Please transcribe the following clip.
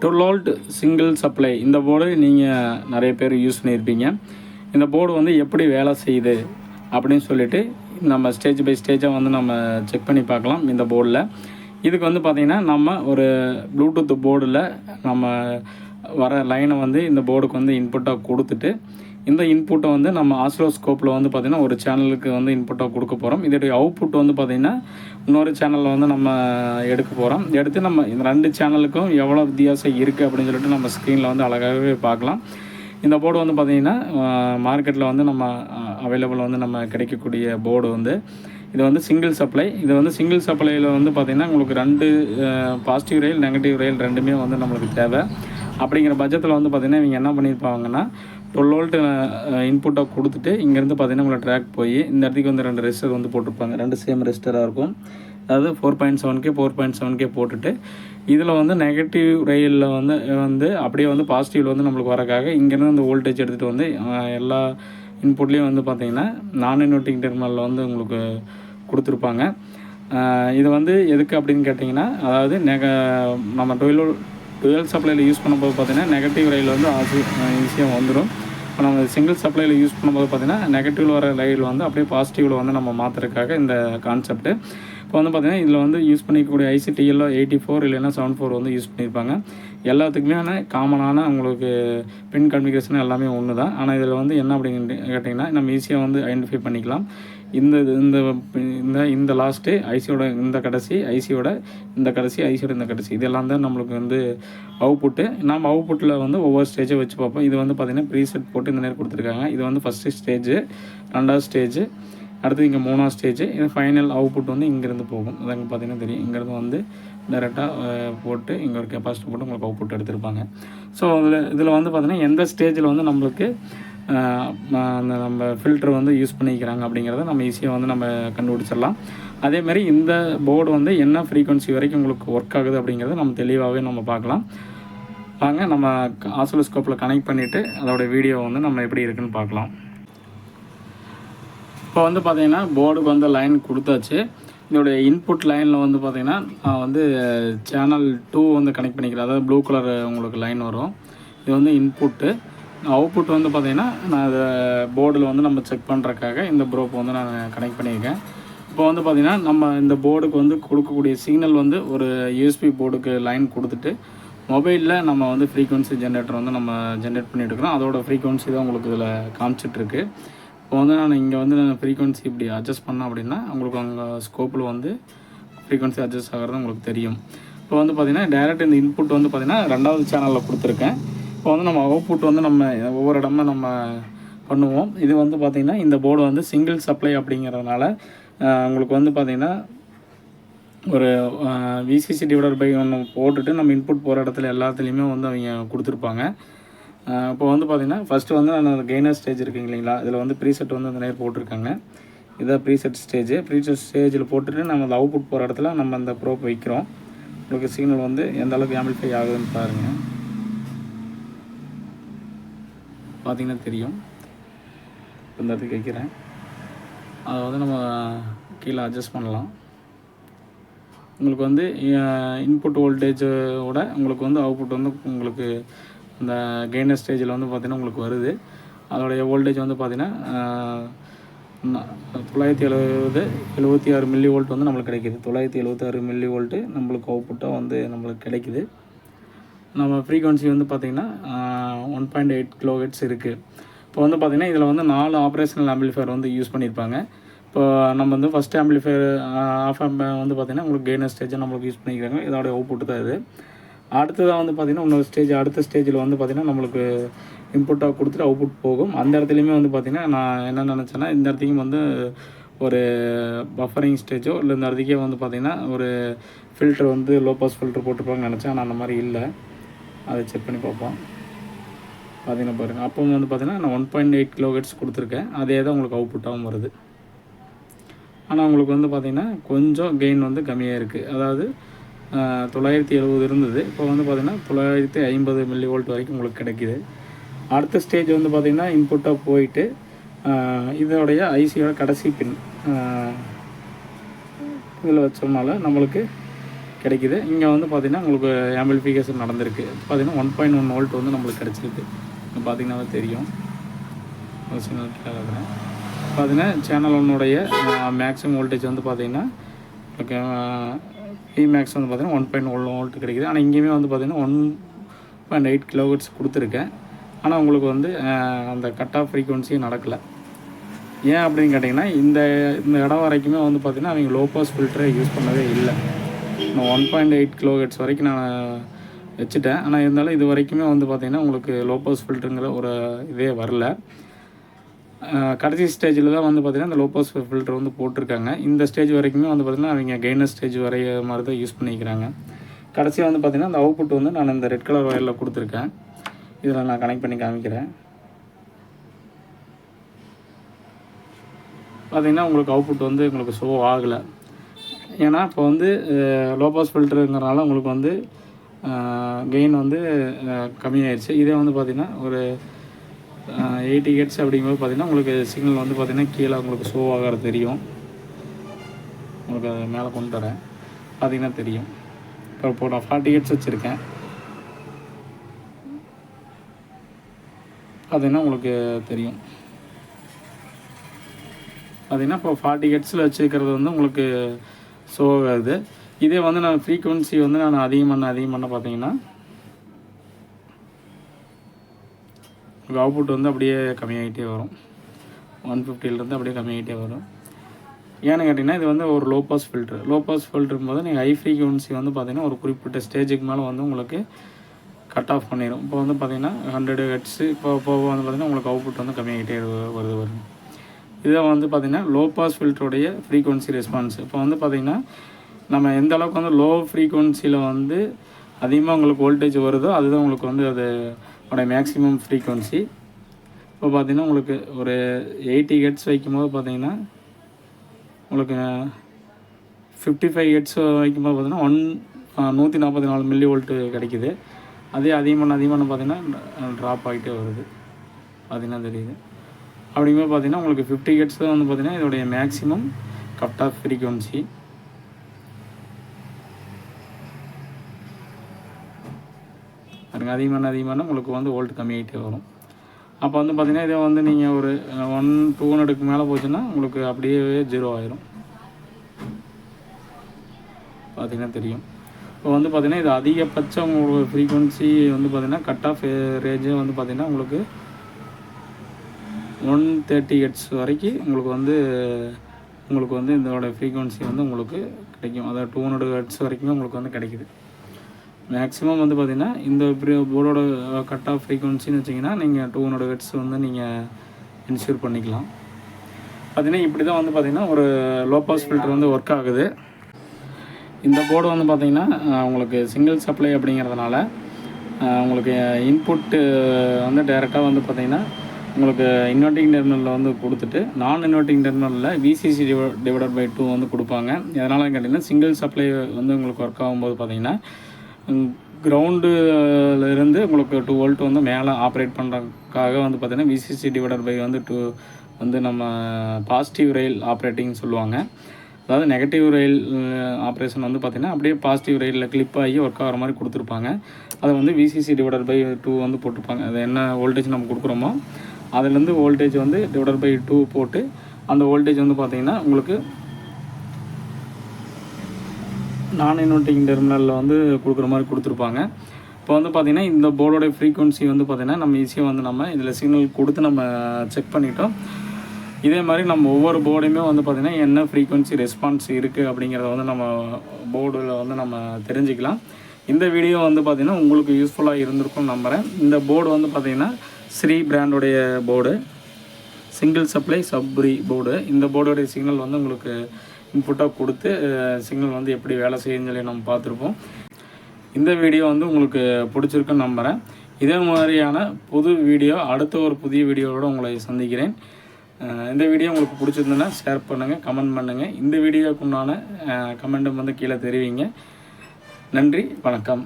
12 volt single supply இந்த board நீங்கள் நிறைய பேர் யூஸ் பண்ணியிருப்பீங்க. இந்த போர்டு வந்து எப்படி வேலை செய்யுது அப்படின்னு சொல்லிட்டு நம்ம ஸ்டேஜ் பை ஸ்டேஜாக வந்து நம்ம செக் பண்ணி பார்க்கலாம். இந்த போர்டில் இதுக்கு வந்து பார்த்திங்கன்னா நம்ம ஒரு ப்ளூடூத் போர்டில் நம்ம வர லைனை வந்து இந்த போர்டுக்கு வந்து இன்புட்டாக கொடுத்துட்டு இந்த இன்புட்டை வந்து நம்ம ஆசிலோஸ்கோப்பில் வந்து பார்த்திங்கன்னா ஒரு சேனலுக்கு வந்து இன்புட்டாக கொடுக்க போகிறோம். இதோடைய அவுட்புட் வந்து பார்த்திங்கன்னா இன்னொரு சேனலில் வந்து நம்ம எடுக்க போகிறோம். எடுத்து நம்ம இந்த 2 சேனலுக்கும் எவ்வளோ வித்தியாசம் இருக்குது அப்படின்னு சொல்லிட்டு நம்ம ஸ்க்ரீனில் வந்து அழகாகவே பார்க்கலாம். இந்த போர்டு வந்து பார்த்திங்கன்னா மார்க்கெட்டில் வந்து நம்ம அவைலபிள் வந்து நம்ம கிடைக்கக்கூடிய போர்டு வந்து இது வந்து சிங்கிள் சப்ளை. இது வந்து சிங்கிள் சப்ளையில் வந்து பார்த்திங்கன்னா உங்களுக்கு 2 பாசிட்டிவ் ரெயில் நெகட்டிவ் ரெயில் ரெண்டுமே வந்து நம்மளுக்கு தேவை. அப்படிங்கிற பட்சத்தில் வந்து பார்த்திங்கன்னா இவங்க என்ன பண்ணியிருப்பாங்கன்னா 12 வோல்ட் இன்புட்டாக கொடுத்துட்டு இங்கேருந்து பார்த்திங்கன்னா உங்களை ட்ராக் போய் இந்த இடத்துக்கு வந்து 2 ரெஜிஸ்டர் வந்து போட்டிருப்பாங்க. 2 சேம் ரெஜிஸ்டராக இருக்கும். அதாவது 4.7K 4.7K போட்டுட்டு இதில் வந்து நெகட்டிவ் ரெயிலில் வந்து அப்படியே வந்து பாசிட்டிவில் வந்து நம்மளுக்கு வரக்காக இங்கேருந்து அந்த வோல்டேஜ் எடுத்துகிட்டு வந்து எல்லா இன்புட்லேயும் வந்து பார்த்திங்கன்னா நான் இன்வெர்ட்டிங் டெர்மினலில் வந்து உங்களுக்கு கொடுத்துருப்பாங்க. இது வந்து எதுக்கு அப்படின்னு கேட்டிங்கன்னா, அதாவது நம்ம 12 சப்ளையில் யூஸ் பண்ணும்போது பார்த்திங்கன்னா நெகட்டிவ் ரயில் வந்து ஈஸியாக வந்துடும். இப்போ நம்ம சிங்கிள் சப்ளையில் யூஸ் பண்ணும்போது பார்த்திங்கன்னா நெகட்டிவில் வர ரயில் வந்து அப்படியே பாசிட்டிவில் வந்து நம்ம மாற்றுறதுக்காக இந்த கான்செப்ட்டு. இப்போ வந்து பார்த்திங்கன்னா இதில் வந்து யூஸ் பண்ணிக்கக்கூடிய ICTL 84 இல்லைன்னா 74 வந்து யூஸ் பண்ணியிருப்பாங்க. எல்லாத்துக்குமே காமனான உங்களுக்கு பின் கன்ஃபிகரேஷன் எல்லாமே ஒன்று தான். ஆனால் இதில் வந்து என்ன அப்படின்னு கேட்டிங்கன்னா நம்ம ஈஸியாக வந்து ஐடென்டிஃபை பண்ணிக்கலாம். இந்த இந்த இந்த இந்த லாஸ்ட்டு ஐசியோட இந்த கடைசி ஐசியோட இந்த கடைசி ஐசியோட இந்த கடைசி இதெல்லாம் தான் நம்மளுக்கு வந்து அவுட்புட்டு. நம்ம அவுட்புட்டில் வந்து ஒவ்வொரு ஸ்டேஜை வச்சு பார்ப்போம். இது வந்து பார்த்திங்கன்னா ப்ரீசெட் போட்டு இந்த நேரம் கொடுத்துருக்காங்க. இது வந்து ஃபஸ்ட்டு ஸ்டேஜு, 2வது ஸ்டேஜு, அடுத்து இங்கே 3வது ஸ்டேஜு. இது ஃபைனல் அவுட்புட் வந்து இங்கேருந்து போகும். அதாங்க பார்த்திங்கன்னா தெரியும். இங்கேருந்து வந்து டேரெக்டாக போட்டு இங்கே ஒரு கெப்பாசிட்டி போட்டு உங்களுக்கு அவுட்புட் எடுத்திருப்பாங்க. ஸோ இதில் வந்து பார்த்திங்கன்னா எந்த ஸ்டேஜில் வந்து நம்மளுக்கு அந்த நம்ம ஃபில்டர் வந்து யூஸ் பண்ணிக்கிறாங்க அப்படிங்கிறத நம்ம ஈஸியாக வந்து நம்ம கண்டுபிடிச்சிடலாம். அதேமாதிரி இந்த போர்டு வந்து என்ன ஃப்ரீக்வன்சி வரைக்கும் உங்களுக்கு ஒர்க் ஆகுது அப்படிங்கிறத நம்ம தெளிவாகவே நம்ம பார்க்கலாம். வாங்க நம்ம ஆசிலோஸ்கோப்பில் கனெக்ட் பண்ணிவிட்டு அதோடய வீடியோ வந்து நம்ம எப்படி இருக்குதுன்னு பார்க்கலாம். இப்போ வந்து பார்த்திங்கன்னா போர்டுக்கு வந்து லைன் கொடுத்தாச்சு. இதோடைய இன்புட் லைனில் வந்து பார்த்திங்கன்னா நான் வந்து சேனல் 2 வந்து கனெக்ட் பண்ணிக்கிறேன். அதாவது ப்ளூ கலர் உங்களுக்கு லைன் வரும். இது வந்து இன்புட்டு. அவுட்புட் வந்து பார்த்திங்கன்னா நான் அதை போர்டில் வந்து நம்ம செக் பண்ணுறதுக்காக இந்த ப்ரோப் வந்து நான் கனெக்ட் பண்ணியிருக்கேன். இப்போ வந்து பார்த்திங்கன்னா நம்ம இந்த போர்டுக்கு வந்து கொடுக்கக்கூடிய சிக்னல் வந்து ஒரு USB போர்டுக்கு லைன் கொடுத்துட்டு மொபைலில் நம்ம வந்து ஃப்ரீக்வன்சி ஜென்ரேட்டர் வந்து நம்ம ஜென்ரேட் பண்ணிட்டு இருக்கிறோம். அதோட ஃப்ரீக்வன்சி தான் உங்களுக்கு இதில் காமிச்சிட்ருக்கு. இப்போ வந்து நான் இங்கே வந்து நான் ஃப்ரீக்வன்சி இப்படி அட்ஜஸ்ட் பண்ணேன் அப்படின்னா உங்களுக்கு அங்கே ஸ்கோப்பில் வந்து ஃப்ரீக்வன்சி அட்ஜஸ்ட் ஆகிறது உங்களுக்கு தெரியும். இப்போ வந்து பார்த்திங்கன்னா டேரெக்ட் இந்த இன்புட் வந்து பார்த்திங்கன்னா 2வது சேனலில் கொடுத்துருக்கேன். இப்போ வந்து நம்ம அவுட்புட் வந்து நம்ம ஒவ்வொரு இடமா நம்ம பண்ணுவோம். இது வந்து பார்த்திங்கன்னா இந்த போர்டு வந்து சிங்கிள் சப்ளை அப்படிங்கிறதுனால உங்களுக்கு வந்து பார்த்திங்கன்னா ஒரு VCC டிவைடர் பை 1 போட்டுட்டு நம்ம இன்புட் போகிற இடத்துல எல்லாத்துலேயுமே வந்து அவங்க கொடுத்துருப்பாங்க. இப்போ வந்து பார்த்திங்கன்னா ஃபஸ்ட்டு வந்து நான் கெய்னர் ஸ்டேஜ் இருக்குங்க இல்லைங்களா, இதில் வந்து ப்ரீசெட் வந்து அந்த நேரம் போட்டிருக்காங்க. இதான் ப்ரீசெட் ஸ்டேஜில் போட்டுட்டு நம்ம அந்த அவுட்புட் போகிற இடத்துல நம்ம அந்த ப்ரோப் வைக்கிறோம். உங்களுக்கு சிக்னல் வந்து எந்த அளவுக்கு ஆம்பிளிஃபை ஆகுதுன்னு பாருங்கள். பார்த்திங்கன்னா தெரியும். இந்த இடத்துக்கு வைக்கிறேன். அதை வந்து நம்ம கீழே அட்ஜஸ்ட் பண்ணலாம். உங்களுக்கு வந்து இன்புட் வோல்டேஜோட உங்களுக்கு வந்து அவுட்புட் வந்து உங்களுக்கு இந்த கெய்னர் ஸ்டேஜில் வந்து பார்த்திங்கன்னா உங்களுக்கு வருது. அதோடைய வோல்டேஜ் வந்து பார்த்திங்கன்னா 976 மில்லி வோல்ட் வந்து நம்மளுக்கு கிடைக்கிது. 976 மில்லி வோல்ட்டு நம்மளுக்கு அவுட்புட்டாக வந்து நம்மளுக்கு கிடைக்கிது. நம்ம ஃப்ரீக்வன்சி வந்து பார்த்திங்கன்னா 1.8 kHz இருக்குது. இப்போ வந்து பார்த்திங்கன்னா இதில் வந்து 4 ஆப்ரேஷனல் ஆம்பிளிஃபையர் வந்து யூஸ் பண்ணியிருப்பாங்க. இப்போ நம்ம வந்து ஃபஸ்ட் ஆம்பிளிஃபையர் ஆஃப் வந்து பார்த்திங்கன்னா உங்களுக்கு கெய்னர் ஸ்டேஜை நம்மளுக்கு யூஸ் பண்ணிக்கிறாங்க. இதோடைய அவுட்புட் தான் இது. அடுத்ததாக வந்து பார்த்திங்கன்னா இன்னொரு ஸ்டேஜ், அடுத்த ஸ்டேஜில் வந்து பார்த்திங்கன்னா நம்மளுக்கு இன்புட்டாக கொடுத்துட்டு அவுட்புட் போகும். அந்த இடத்துலையுமே வந்து பார்த்திங்கன்னா நான் என்ன நினச்சேன்னா இந்த இடத்துக்கும் வந்து ஒரு பஃபரிங் ஸ்டேஜோ இல்லை இந்த இடத்துக்கே வந்து பார்த்திங்கன்னா ஒரு ஃபில்டர் வந்து லோ பாஸ் ஃபில்டர் போட்டிருப்பாங்கன்னு நினச்சேன். ஆனால் அந்த மாதிரி இல்லை. அதை செக் பண்ணி பார்ப்போம். பார்த்திங்கன்னா பாருங்கள், அப்போ வந்து பார்த்திங்கன்னா நான் 1.8 kHz கொடுத்துருக்கேன். அதே தான் உங்களுக்கு அவுட்புட்டாகவும் வருது. ஆனால் உங்களுக்கு வந்து பார்த்திங்கன்னா கொஞ்சம் கெயின் வந்து கம்மியாக இருக்குது. அதாவது 970 இருந்தது. இப்போ வந்து பார்த்திங்கன்னா 950 மில்லி வோல்ட் வரைக்கும் உங்களுக்கு கிடைக்கிது. அடுத்த ஸ்டேஜ் வந்து பார்த்திங்கன்னா இன்புட்டாக போயிட்டு இதோடைய ஐசியோட கடைசி பின் இதில் வச்சோம்னால நம்மளுக்கு கிடைக்கிது. இங்கே வந்து பார்த்திங்கன்னா உங்களுக்கு ஆம்பிளிஃபிகேஷன் நடந்திருக்கு. பார்த்திங்கன்னா 1.1 வோல்ட் வந்து நம்மளுக்கு கிடச்சிருக்கு. இங்கே பார்த்திங்கன்னாவே தெரியும். பார்த்திங்கன்னா சேனல் ஒன்னுடைய மேக்ஸிமம் வோல்டேஜ் வந்து பார்த்திங்கன்னா ஓகே மேக்ஸ் வந்து பார்த்திங்கன்னா 1.1 வோல்ட் கிடைக்கிது. ஆனால் இங்கேயுமே வந்து பார்த்திங்கன்னா 1.8 kHz கொடுத்துருக்கேன். ஆனால் உங்களுக்கு வந்து அந்த கட் ஆஃப் ஃப்ரீக்குவன்சி நடக்கலை. ஏன் அப்படின்னு கேட்டிங்கன்னா இந்த இடம் வரைக்குமே வந்து பார்த்திங்கன்னா அவங்க லோ பாஸ் ஃபில்டரை யூஸ் பண்ணவே இல்லை. நான் 1.8 kHz வரைக்கும் நான் வச்சுட்டேன். ஆனால் இருந்தாலும் இது வரைக்குமே வந்து பார்த்திங்கன்னா உங்களுக்கு லோ பாஸ் ஃபில்டருங்கிற ஒரு இதே வரல. கடைசி ஸ்டேஜில் தான் வந்து பார்த்திங்கன்னா இந்த லோ பாஸ் ஃபில்டர் வந்து போட்டிருக்காங்க. இந்த ஸ்டேஜ் வரைக்குமே வந்து பார்த்திங்கன்னா அவங்க கெய்னர் ஸ்டேஜ் வரைய மாதிரி தான் யூஸ் பண்ணிக்கிறாங்க. கடைசியாக வந்து பார்த்திங்கன்னா அந்த அவுட்புட் வந்து நான் இந்த ரெட் கலர் ஒயரில் கொடுத்துருக்கேன். இதில் நான் கனெக்ட் பண்ணி காமிக்கிறேன். பார்த்திங்கன்னா உங்களுக்கு அவுட்புட் வந்து உங்களுக்கு ஷோ ஆகலை. ஏன்னா இப்போ வந்து லோ பாஸ் ஃபில்டருங்கிறனால உங்களுக்கு வந்து கெயின் வந்து கம்மியாயிடுச்சு. இதே வந்து பார்த்திங்கன்னா ஒரு 80 Hz அப்படிங்கும்போது பார்த்திங்கன்னா உங்களுக்கு சிக்னல் வந்து பார்த்திங்கன்னா கீழே உங்களுக்கு ஷோ ஆகிறது தெரியும். உங்களுக்கு அதை மேலே கொண்டு வரேன் பார்த்திங்கன்னா தெரியும். இப்போ நான் 40 Hz வச்சுருக்கேன். பார்த்திங்கன்னா உங்களுக்கு தெரியும். பார்த்திங்கன்னா இப்போ 40 Hzல வச்சுருக்கிறது வந்து உங்களுக்கு ஷோ ஆகுது. இதே வந்து நான் ஃப்ரீக்குவன்சி வந்து நான் அதிகம் பண்ண பார்த்திங்கன்னா அவுட்புட் வந்து அப்படியே கம்மியாகிட்டே வரும். 150லேருந்து அப்படியே கம்மியாகிட்டே வரும். ஏன்னு கேட்டிங்கன்னா இது வந்து ஒரு லோ பாஸ் ஃபில்டரும் போது நீங்கள் ஹை ஃப்ரீக்குவன்சி வந்து பார்த்திங்கன்னா ஒரு குறிப்பிட்ட ஸ்டேஜுக்கு மேலே வந்து உங்களுக்கு கட் ஆஃப் பண்ணிடும். இப்போ வந்து பார்த்திங்கன்னா 100 Hz இப்போ வந்து பார்த்திங்கன்னா உங்களுக்கு அவுட்புட் வந்து கம்மியாகிட்டே வருது. இதை வந்து பார்த்திங்கன்னா லோ பாஸ் ஃபில்டருடைய ஃப்ரீக்குவன்சி ரெஸ்பான்ஸ். இப்போ வந்து பார்த்திங்கன்னா நம்ம எந்த அளவுக்கு வந்து லோ ஃப்ரீக்குவன்சியில் வந்து அதிகமாக உங்களுக்கு வோல்டேஜ் வருதோ அதுதான் உங்களுக்கு வந்து அதோடைய மேக்ஸிமம் ஃப்ரீக்குவன்சி. இப்போ பார்த்திங்கன்னா உங்களுக்கு ஒரு 80 Hz வைக்கும்போது பார்த்திங்கன்னா உங்களுக்கு 55 Hz வைக்கும்போது பார்த்திங்கன்னா 144 மில்லி வோல்ட்டு கிடைக்கிது. அதே அதிகமான பார்த்திங்கன்னா ட்ராப் ஆகிட்டே வருது. பார்த்திங்கன்னா தெரியுது. அப்படிங்கும்போது பார்த்திங்கன்னா உங்களுக்கு 50 Hz தான் வந்து பார்த்திங்கன்னா இதோடைய மேக்ஸிமம் கட் ஆஃப் ஃப்ரீக்குவன்சி. அதிகமான உங்களுக்கு வந்து வோல்ட் கம்மியாகிட்டே வரும். அப்போ வந்து பார்த்திங்கன்னா இதை வந்து நீங்கள் ஒரு 200க்கு மேலே போச்சுன்னா உங்களுக்கு அப்படியே 0 ஆயிரும். பார்த்திங்கன்னா தெரியும். இப்போ வந்து பார்த்திங்கன்னா இது அதிகபட்சம் உங்களுக்கு ஃப்ரீக்குவன்சி வந்து பார்த்திங்கன்னா கட் ஆஃப் ரேஞ்சே வந்து பார்த்திங்கன்னா உங்களுக்கு 130 Hz வரைக்கும் உங்களுக்கு வந்து இதோட ஃப்ரீக்குவன்சி வந்து உங்களுக்கு கிடைக்கும். அதாவது 200 Hz வரைக்குமே உங்களுக்கு வந்து கிடைக்கிது. மேக்ஸிமம் வந்து பார்த்திங்கன்னா இந்த போர்டோட கட் ஆஃப் ஃப்ரீக்குவன்சின்னு வச்சிங்கன்னா நீங்கள் 200 Hz வந்து நீங்கள் இன்ஷூர் பண்ணிக்கலாம். பார்த்திங்கன்னா இப்படி தான் வந்து பார்த்திங்கன்னா ஒரு லோ பாஸ் ஃபில்டர் வந்து ஒர்க் ஆகுது. இந்த போர்டு வந்து பார்த்திங்கன்னா உங்களுக்கு சிங்கிள் சப்ளை அப்படிங்கிறதுனால உங்களுக்கு இன்புட்டு வந்து டைரெக்டாக வந்து பார்த்திங்கன்னா உங்களுக்கு இன்வெர்ட்டிங் டெர்மினலில் வந்து கொடுத்துட்டு நான் இன்வெர்ட்டிங் டெர்மினலில் VCC டிவைடட் பை 2 வந்து கொடுப்பாங்க. எதனால் கேட்டிங்கன்னா சிங்கிள் சப்ளை வந்து உங்களுக்கு ஒர்க் ஆகும்போது பார்த்திங்கன்னா கிரவுண்டுலேருந்து உங்களுக்கு 2 வோல்ட் வந்து மேலே ஆப்ரேட் பண்ணுறதுக்காக வந்து பார்த்திங்கன்னா VCC டிவைடட் பை வந்து 2 வந்து நம்ம பாசிட்டிவ் ரெயில் ஆப்ரேட்டிங் சொல்லுவாங்க. அதாவது நெகட்டிவ் ரெயில் ஆப்ரேஷன் வந்து பார்த்திங்கன்னா அப்படியே பாசிட்டிவ் ரெயிலில் கிளிப் ஆகி ஒர்க் ஆகிற மாதிரி கொடுத்துருப்பாங்க. அதை வந்து VCC டிவைடட் பை 2 வந்து போட்டிருப்பாங்க. அது என்ன வோல்டேஜ் நம்ம கொடுக்குறோமோ அதுலேருந்து வோல்டேஜ் வந்து டிவைடட் பை 2 போட்டு அந்த வோல்டேஜ் வந்து பார்த்திங்கன்னா உங்களுக்கு நான் இன்வெர்ட்டிங் டெர்மினலில் வந்து கொடுக்குற மாதிரி கொடுத்துருப்பாங்க. இப்போ வந்து பார்த்திங்கன்னா இந்த போர்டோடைய ஃப்ரீக்குவன்சி வந்து பார்த்திங்கன்னா நம்ம ஈஸியாக வந்து நம்ம இதில் சிக்னல் கொடுத்து நம்ம செக் பண்ணிட்டோம். இதே மாதிரி நம்ம ஒவ்வொரு போர்டையுமே வந்து பார்த்திங்கன்னா என்ன ஃப்ரீக்குவன்சி ரெஸ்பான்ஸ் இருக்குது அப்படிங்கிறத வந்து நம்ம போர்டில் வந்து நம்ம தெரிஞ்சுக்கலாம். இந்த வீடியோ வந்து பார்த்திங்கன்னா உங்களுக்கு யூஸ்ஃபுல்லாக இருந்திருக்கும்னு நம்புகிறேன். இந்த போர்டு வந்து பார்த்திங்கன்னா ஸ்ரீ பிராண்டோடைய போர்டு, சிங்கிள் சப்ளை சப்ரி போர்டு. இந்த போர்டோடைய சிக்னல் வந்து உங்களுக்கு இன்புட்டாக கொடுத்து சிக்னல் வந்து எப்படி வேலை செய்யுன்னு சொல்லி நம்ம பார்த்துருப்போம். இந்த வீடியோ வந்து உங்களுக்கு பிடிச்சிருக்குன்னு நம்புகிறேன். இதே மாதிரியான புது வீடியோ அடுத்த ஒரு புதிய வீடியோவோடு உங்களை சந்திக்கிறேன். இந்த வீடியோ உங்களுக்கு பிடிச்சிருந்ததுன்னா ஷேர் பண்ணுங்கள், கமெண்ட் பண்ணுங்கள். இந்த வீடியோக்குண்டான கமெண்ட்டும் வந்து கீழே தெரிவிங்க. நன்றி, வணக்கம்.